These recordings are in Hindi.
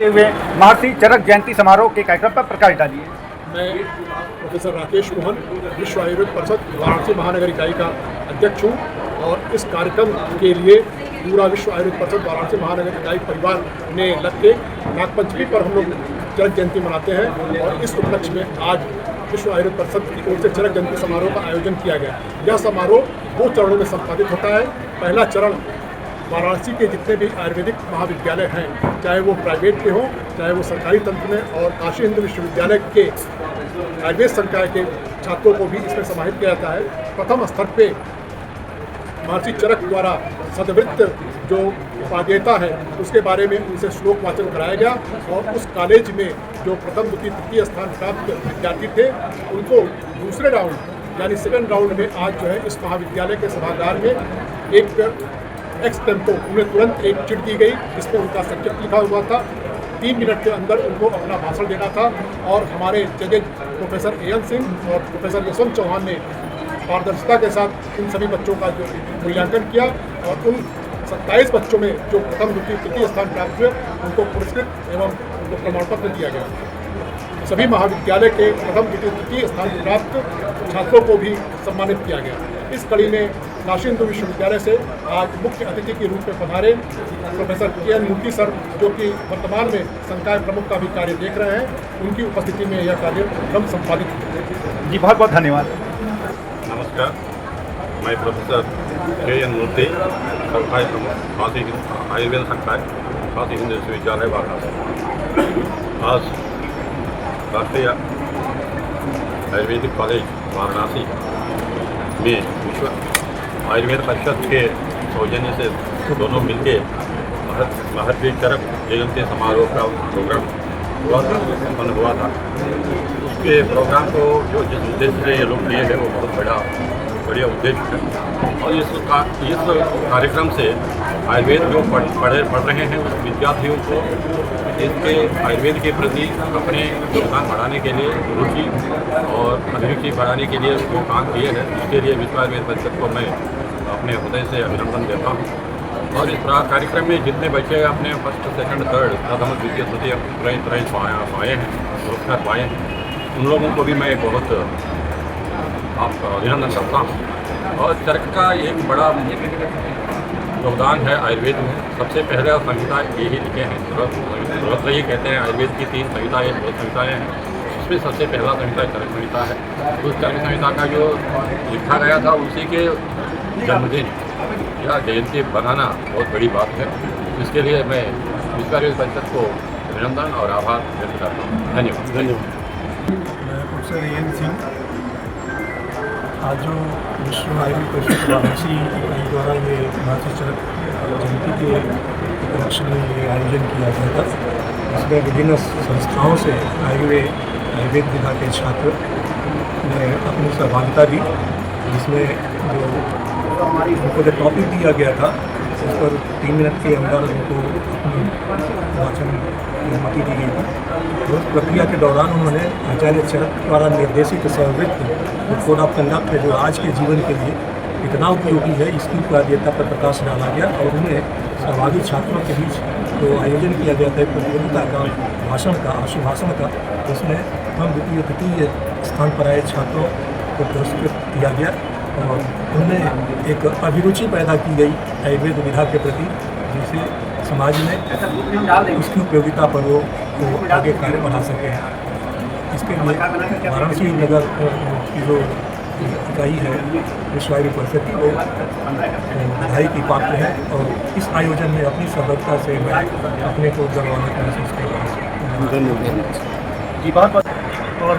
हुए महर्षि चरक जयंती समारोह के कार्यक्रम पर प्रकाश डालिए। मैं प्रोफेसर राकेश मोहन विश्व आयुर्वेद परिषद वाराणसी महानगर इकाई का अध्यक्ष हूँ और इस कार्यक्रम के लिए पूरा विश्व आयुर्वेद परिषद वाराणसी महानगर इकाई परिवार ने लग के नागपंचमी पर हम लोग चरक जयंती मनाते हैं और इस उपलक्ष्य में आज विश्व आयुर्वेद परिषद की ओर से चरक जयंती समारोह का आयोजन किया गया। यह समारोह 2 चरणों में संपादित होता है। पहला चरण वाराणसी के जितने भी आयुर्वेदिक महाविद्यालय हैं, चाहे वो प्राइवेट के हों, चाहे वो सरकारी तंत्र में, और काशी हिंदू विश्वविद्यालय के आयुर्वेद संकाय के छात्रों को भी इसमें समाहित किया जाता है। प्रथम स्तर पे महर्षि चरक द्वारा सदवृत्त जो उपादेयता है उसके बारे में उनसे श्लोक वाचन कराया गया और उस कॉलेज में जो प्रथम द्वितीय तृतीय स्थान प्राप्त विद्यार्थी थे उनको दूसरे राउंड यानी सेकंड राउंड में आज जो है इस महाविद्यालय के सभागार में एक एक्स टेम्पो उन्हें तुरंत एक चिट दी गई जिसमें उनका सब्जेक्ट लिखा हुआ था। 3 मिनट के अंदर उनको अपना भाषण देना था और हमारे जजेज प्रोफेसर एएन सिंह और प्रोफेसर यशवंत चौहान ने पारदर्शिता के साथ उन सभी बच्चों का जो मूल्यांकन किया और उन 27 बच्चों में जो प्रथम द्वितीय तृतीय स्थान प्राप्त हुए उनको पुरस्कृत एवं उनको प्रमाण पत्र दिया गया। सभी महाविद्यालय के प्रथम द्वितीय तृतीय स्थान प्राप्त छात्रों को भी सम्मानित किया गया। इस कड़ी में काशी हिंदू विश्वविद्यालय से आज मुख्य अतिथि के रूप में पधारे प्रोफेसर के.एन. मूर्ति सर, जो कि वर्तमान में संकाय प्रमुख का भी कार्य देख रहे हैं, उनकी उपस्थिति में यह कार्यक्रम संपादित हुआ। जी बहुत बहुत धन्यवाद। नमस्कार, मैं प्रोफेसर के.एन. मूर्ति, संकाय प्रमुख काशी आयुर्वेद संकाय काशी हिंदू विश्वविद्यालय वाराणसी। आज राष्ट्रीय आयुर्वेदिक कॉलेज वाराणसी में विश्व आयुर्वेद परिषद के सौजन्य से दोनों मिलके महर्षि चरक जयंती समारोह का प्रोग्राम संपन्न हुआ था। उसके प्रोग्राम को जो जिस उद्देश्य से ये लोग लिए हैं वो बहुत बढ़िया उद्देश्य है और इस कार्यक्रम से आयुर्वेद जो पढ़ रहे हैं उस विद्यार्थियों को इसके आयुर्वेद के प्रति अपने योगदान बढ़ाने के लिए रुचि और अभिरुचि बढ़ाने के लिए जो काम किए हैं उसके लिए विश्व आयुर्वेद परिषद को मैं अपने हृदय से अभिनंदन देता हूँ। और इस कार्यक्रम में जितने बच्चे अपने फर्स्ट सेकंड थर्ड प्रथम द्वितीय तृतीय प्राइज पाए हैं, पुरस्कार पाए हैं, उन लोगों को भी मैं बहुत आपका अभिनंदन करता हूँ। और चरक का एक बड़ा योगदान है आयुर्वेद में। सबसे पहले संहिता यही लिखे हैं, यही कहते हैं आयुर्वेद की 3 संहिताएँ संहिताएँ हैं, उसमें सबसे पहला संहिता चरक संहिता है। उस चरक संहिता का जो लिखा गया था उसी के जन्मदिन या जयंती बनाना बहुत बड़ी बात है। इसके लिए मैं विश्व आयुर्वेद परिषद को अभिनंदन और आभार व्यक्त करता हूँ। धन्यवाद। मैं प्रोफेसर एएन सिंह। आज जो विश्व आयुर्वेद परिषद वाराणसी इकाई द्वारा ये महर्षि चरक जयंती के उपलक्ष्य में ये आयोजन किया गया था, इसमें विभिन्न संस्थाओं से आयुर्वेद विभाग के छात्र ने अपनी सहभागिता दी, जिसमें उनको जो टॉपिक दिया गया था उस पर 3 मिनट के अंदर उनको अपनी वाचन की अनुमति दी गई थी। उस प्रक्रिया के दौरान उन्होंने आचार्य चरक द्वारा निर्देशित सर्ववृत्त कोड ऑफ कंडक्ट जो आज के जीवन के लिए कितना उपयोगी है इसकी उपादेयता पर प्रकाश डाला गया और उन्हें सहभागी छात्रों के बीच जो आयोजन किया गया था प्रतियोगिता का भाषण का आशुभाषण का, उसमें प्रथम द्वितीय तृतीय स्थान पर आए छात्रों को पुरस्कृत किया गया और उनमें एक अभिरुचि पैदा की गई आयुर्वेद विधा के प्रति, जिससे समाज में उसकी उपयोगिता पर वो आगे कार्य बढ़ा सके। इसके लिए वाराणसी नगर की जो इकाई है विश्व आयुर्वेद परिषद की, वो बधाई की पात्र है और इस आयोजन में अपनी सहभागिता से मैं अपने को गौरवान्वित महसूस कर रहा हूँ। जी बहुत बहुत। और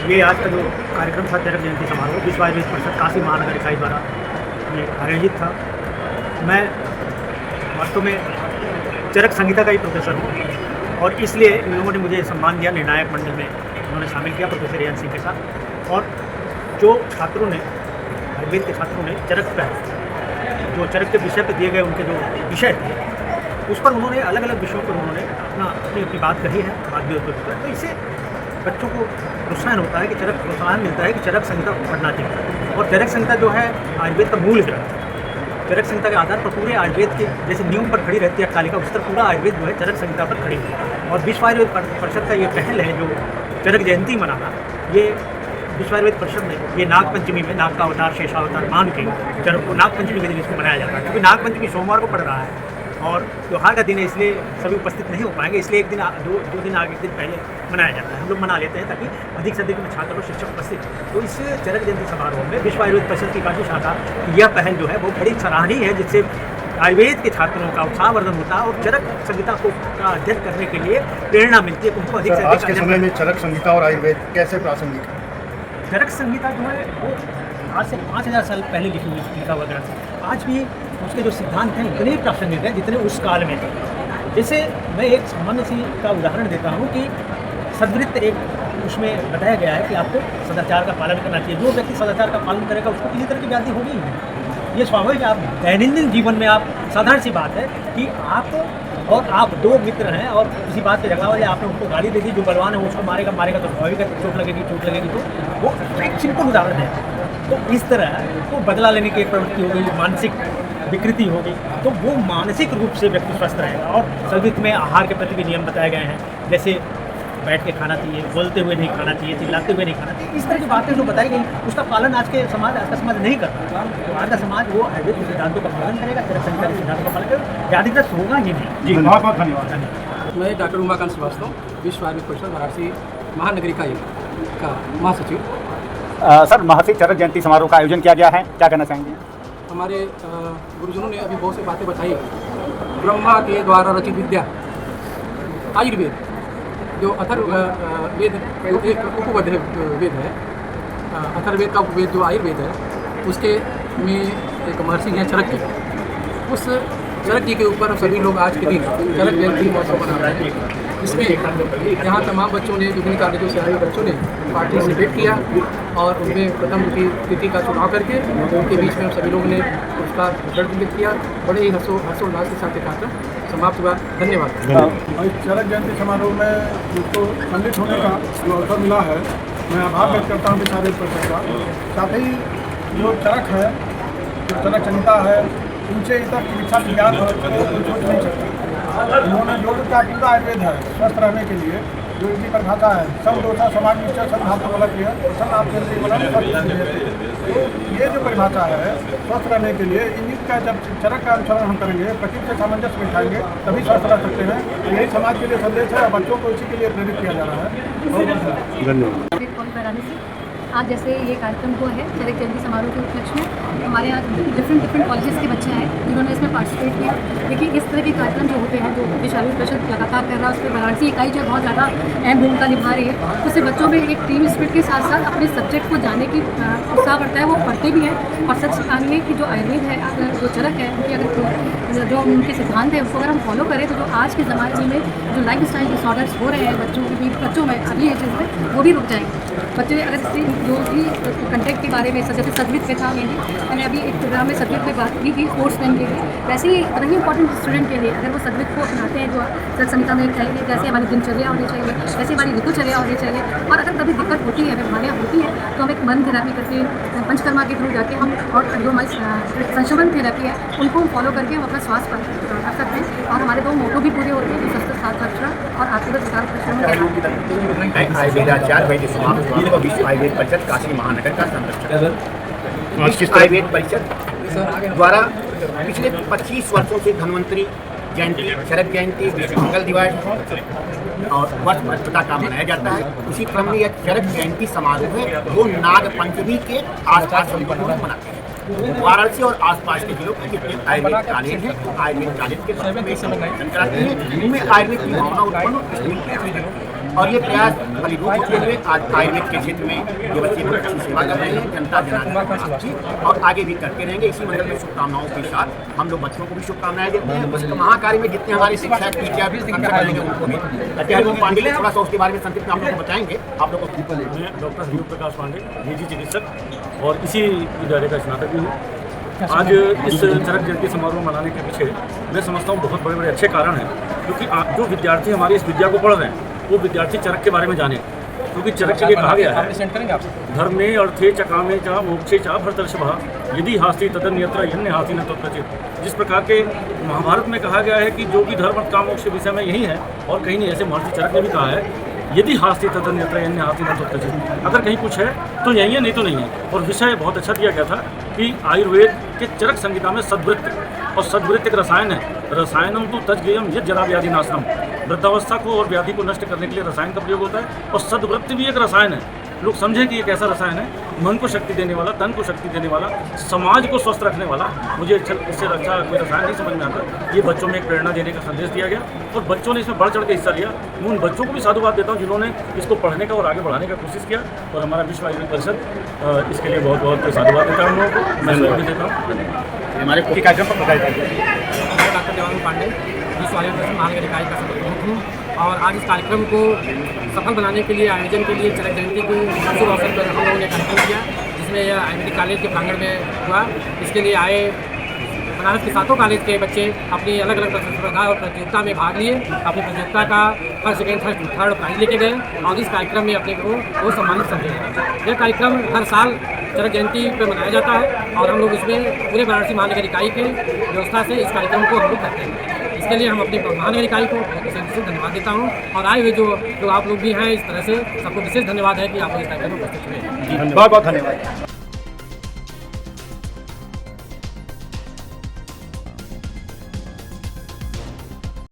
ये आज का जो कार्यक्रम था चरक जयंती समारोह विश्व आयुर्वेद परिषद काशी महानगर इकाई द्वारा ये आयोजित था। मैं वास्तव में चरक संहिता का ही प्रोफेसर हूँ और इसलिए इन लोगों ने मुझे सम्मान दिया, निर्णायक मंडल में उन्होंने शामिल किया प्रोफेसर एएन सिंह के साथ। और जो छात्रों ने आयुर्वेद के छात्रों ने चरक पर जो चरक के विषय पर दिए गए उनके जो विषय थे उस पर उन्होंने अलग अलग विषयों पर उन्होंने अपनी बात कही है, बात भी तो इससे बच्चों को प्रोत्साहन होता है कि प्रोत्साहन मिलता है कि चरक संहिता पढ़ना चाहिए। और चरक संहिता जो है आयुर्वेद का मूल ग्रंथ है चरक संहिता के आधार पर पूरे आयुर्वेद के जैसे नींव पर खड़ी रहती है अट्टालिका, उस तरह पूरा आयुर्वेद जो है चरक संहिता पर खड़ी हुई है। और विश्व आयुर्वेद परिषद का ये पहल है जो चरक जयंती मनाना, ये विश्व आयुर्वेद परिषद ने ये नाग पंचमी में नाग का अवतार शेषावतार मान के चरक को नाग पंचमी के दिन इसको मनाया जाता है, क्योंकि नाग पंचमी सोमवार को पड़ रहा है और त्योहार का दिन है, इसलिए सभी उपस्थित नहीं हो पाएंगे, इसलिए एक दिन दो दिन आगे, एक दिन पहले मनाया जाता है। हम लोग मना लेते हैं ताकि अधिक से अधिक में छात्र और शिक्षक उपस्थित हो। तो इस चरक जयंती समारोह में विश्व आयुर्वेद परिषद की काशी शाखा यह पहल जो है वो बड़ी सराहनीय है, जिससे आयुर्वेद के छात्रों का उत्साहवर्धन होता है और चरक संहिता को का अध्ययन करने के लिए प्रेरणा मिलती है, उनको अधिक से आज के अधिक समय में चरक संहिता और आयुर्वेद कैसे प्रासंगिक है? चरक संहिता जो है वो आज से 5000 साल पहले लिखा हुआ ग्रंथ है। आज भी उसके जो सिद्धांत हैं उतने ही प्रासंगिक हैं जितने उस काल में थे। जैसे मैं एक सामान्य सी का उदाहरण देता हूँ कि सद्वृत्त एक उसमें बताया गया है कि आपको सदाचार का पालन करना चाहिए। जो व्यक्ति सदाचार का पालन करेगा उसको किसी तरह की व्याधि होगी ही नहीं। ये स्वाभाविक आप दैनंदिन जीवन में आप साधारण सी बात है कि आप दो मित्र हैं और किसी बात पे झगड़ा हो जाए, आपने उनको गाली दे दी, जो बलवान है उसको मारेगा तो स्वाभाविक है चोट लगेगी। तो वो एक सिंपल उदाहरण है। तो इस तरह तो बदला लेने की एक प्रवृत्ति हो गई, मानसिक विकृति हो गई, तो वो मानसिक रूप से व्यक्ति स्वस्थ रहेगा। और संगीत में आहार के प्रति भी नियम बताए गए हैं, जैसे बैठ के खाना चाहिए, बोलते हुए नहीं खाना चाहिए, चिल्लाते हुए नहीं खाना चाहिए। इस तरह की बातें जो बताई गई उसका पालन आज का समाज नहीं करता। तो आज का समाज वो आयुर्वेद के सिद्धांतों का पालन करेगा, चरक संहिता के सिद्धांतों का पालन करेगा, व्याधिग्रस्त होगा ही नहीं। जी बहुत बहुत धन्यवाद। मैं डॉक्टर उमाकांत श्रीवास्तव, विश्व आयुर्वेद परिषद वाराणसी महानगरी इकाई का महासचिव। सर, महर्षि चरक जयंती समारोह का आयोजन किया गया है, क्या कहना चाहेंगे? हमारे गुरुजनों ने अभी बहुत सी बातें बताई। ब्रह्मा के द्वारा रचित विद्या आयुर्वेद जो अथर्ववेद एक उपवेद वेद है, अथर्ववेद का उपवेद जो आयुर्वेद है उसके में एक महर्षि हैं चरक जी। उस चरक जी के ऊपर सभी लोग आज के दिन चरक जयंती महोत्सव मना रहे हैं। इसमें यहाँ तमाम बच्चों ने, विभिन्न कॉलेजों से आए बच्चों ने पार्टिसिपेट किया और उनमें प्रथम की तिथि का चुनाव करके उनके बीच में हम सभी लोगों ने उसका वितरण किया। बड़े ही हर्षोल्लास के साथ कार्यक्रम समाप्त हुआ। धन्यवाद। चरक जयंती समारोह में मुझको सम्मिलित होने का जो अवसर मिला है, मैं आभार व्यक्त करता हूँ विश्व आयुर्वेद परिषद का। साथ ही जो चरक है, जो चरक संहिता है, उनसे इतर चिकित्सा विज्ञान सोच नहीं सकता। उन्होंने जो का पूरा आयुर्वेद है स्वस्थ रहने के लिए, जो इनकी परिभाषा है सब दोषा समाज निश्चय सद्धातु गलत है सन आप तो ये जो परिभाषा है स्वस्थ रहने के लिए, इनका जब चरक का अनुसरण हम करेंगे, प्रकृति से सामंजस्य बिठाएंगे तभी स्वस्थ रह सकते हैं। यही समाज के लिए संदेश है और बच्चों को इसी के लिए प्रेरित किया जा रहा है। धन्यवाद। आज जैसे ये कार्यक्रम हुआ है चरक जयंती समारोह के उपलक्ष्य में, हमारे यहाँ डिफरेंट कॉलेजेस के बच्चे आए जिन्होंने इसमें पार्टिसिपेट किया। देखिए इस तरह के कार्यक्रम जो होते हैं जो विश्व आयुर्वेद परिषद लगातार कर रहा है, उस पर वाराणसी इकाई जो बहुत ज़्यादा अहम भूमिका निभा रही है। उससे बच्चों में एक टीम स्पिरिट के साथ साथ अपने सब्जेक्ट को जानने की उत्साह बढ़ता है, वो पढ़ते भी हैं। और सच मानिए कि जो आयुर्वेद है, जो चरक है, उनकी अगर जो उनके सिद्धांत है उसको अगर हम फॉलो करें तो जो आज के ज़माने में जो लाइफ स्टाइल डिसऑर्डर्स हो रहे हैं बच्चों में अभी एजेस में, वो भी रुक जाएंगे। बच्चे अगर जो भी कंटेंट के बारे में जैसे सद्वित पे था, मैंने अभी एक प्रोग्राम में सद्वित पे बात की थी स्पोर्ट्समैन के लिए, वैसे ही बड़ा ही इंपॉर्टेंट स्टूडेंट के लिए अगर वो सद्वित को अपनाते हैं जो चरक संहिता में चाहिए, जैसे हमारी दिनचर्या होनी चाहिए, वैसे हमारी ऋतुचर्या होनी चाहिए। और अगर कभी दिक्कत होती है, बीमारियाँ होती हैं, तो हम एक मन थेरेपी करके पंचकर्मा के थ्रू जाके हम और जो हमारी संशोधन थेरेपी है उनको हम फॉलो करके हम अपना स्वास्थ्य कर सकते हैं। और हमारे दो मोटो भी पूरे होते हैं, स्वस्थ साथ रक्षा और आत्मगत विकास आयुर्वेदाचार्य वैद्य समाज और विश्व आयुर्वेद परिषद काशी महानगर का संरक्षक। विश्व आयुर्वेद परिषद द्वारा पिछले 25 वर्षों से धन्वंतरी जयंती, चरक जयंती, विश्व मंगल दिवस और वर्ष भ्रष्टता का मनाया जाता है। उसी क्रम में यह चरक जयंती समारोह है जो नाग पंचमी के आसपास हम लोग मनाते हैं। वाराणसी और आसपास के जिलों के जितने आयुर्वेद कॉलेज हैं, आयुर्वेद कॉलेज के संगठन कराते हैं, उनमें आयुर्वेद की भावना उत्पन्न और ये प्रयास फलीभूत होते हुए आज आयुर्वेद के क्षेत्र में ये बच्चे बहुत अच्छी सेवा कर रहे हैं, जनता जनार्दन और आगे भी करते रहेंगे। इसी मंडल में शुभकामनाओं के साथ हम लोग बच्चों को भी शुभकामनाएं देते हैं। उस महाकार्य में जितने हमारे शिक्षक टीचर भी करेंगे उनको भी। अत्याचार्य पांडे थोड़ा सा उसके बारे में संक्षिप्त में आप लोग को बताएंगे। आप लोग को मैं डॉक्टर हरिओम प्रकाश पांडे, निजी चिकित्सक और इसी विद्यालय का स्नातक भी हूँ। आज इस चरक जयंती समारोह मनाने के पीछे मैं समझता हूँ बहुत बड़े अच्छे कारण हैं, क्योंकि जो विद्यार्थी हमारी इस विद्या को पढ़ रहे हैं वो विद्यार्थी चरक के बारे में जाने। क्योंकि चरक के लिए कहा गया है सेंड करेंगे आप धर्मे अर्थे च कामे च मोक्षे च भरतर्षभा यदि हास्ति तदन्यत्र यन्य हास्ति न तत्कचित। जिस प्रकार के महाभारत में कहा गया है कि जो भी धर्म अर्थ काम मोक्ष के विषय में यही है और कहीं नहीं, ऐसे महर्षि चरक ने भी कहा है यदि हास्ति तदन्यत्र यन्य हास्ति न तत्कचित। अगर कहीं कुछ है तो यही है, नहीं तो नहीं है। और विषय बहुत अच्छा दिया गया था कि आयुर्वेद के चरक संहिता में सद्वृत्त, और सद्वृत्त एक रसायन है। रसायनम तो तजगेयम यद जरा व्याधि नाशनम, वृद्धावस्था को और व्याधि को नष्ट करने के लिए रसायन का प्रयोग होता है। और सद्वृत्त भी एक रसायन है। लोग समझें कि ये कैसा रसायन है, मन को शक्ति देने वाला, तन को शक्ति देने वाला, समाज को स्वस्थ रखने वाला। मुझे इससे अच्छा कोई रसायन नहीं समझ में आता। ये बच्चों में एक प्रेरणा देने का संदेश दिया गया और बच्चों ने इसमें बढ़ चढ़ के हिस्सा लिया। मैं उन बच्चों को भी साधुवाद देता हूँ जिन्होंने इसको पढ़ने का और आगे बढ़ाने का कोशिश किया। और हमारा विश्व आयुर्वेद परिषद इसके लिए बहुत बहुत साधुवाद देता हूँ, लोगों को मैं सहयोग देता हूँ। हमारे कार्यक्रम पर बताया जाए। मैं डॉक्टर देवानंद पांडे विश्व आयुर्वेद परिषद महानगर इकाई का संगठक हूँ और आज इस कार्यक्रम को सफल बनाने के लिए, आयोजन के लिए चरक जयंती के शुभ अवसर पर हम लोगों ने कार्यक्रम किया, जिसमें यह आयुर्वेदिक कॉलेज के प्रांगण में हुआ। इसके लिए आए बनारस के 7 कॉलेज के बच्चे अपनी अलग अलग प्रतिस्पर्धा और प्रतियोगिता में भाग लिए। अपनी प्रतियोगिता का फर्स्ट, सेकेंड, थर्ड प्राइज लेके गए और इस कार्यक्रम में अपने को सम्मानित समझे। यह कार्यक्रम हर साल चरक जयंती पर मनाया जाता है और हम लोग इसमें पूरे वाराणसी महानगर इकाई के व्यवस्था से इस कार्यक्रम को हम लोग करते हैं। इसके लिए हम अपनी महानगर इकाई को विशेष धन्यवाद देता हूँ और आए हुए जो आप लोग भी हैं, इस तरह से सबको विशेष धन्यवाद है कि आप इस कार्यक्रम में उपस्थित हुए। बहुत बहुत धन्यवाद।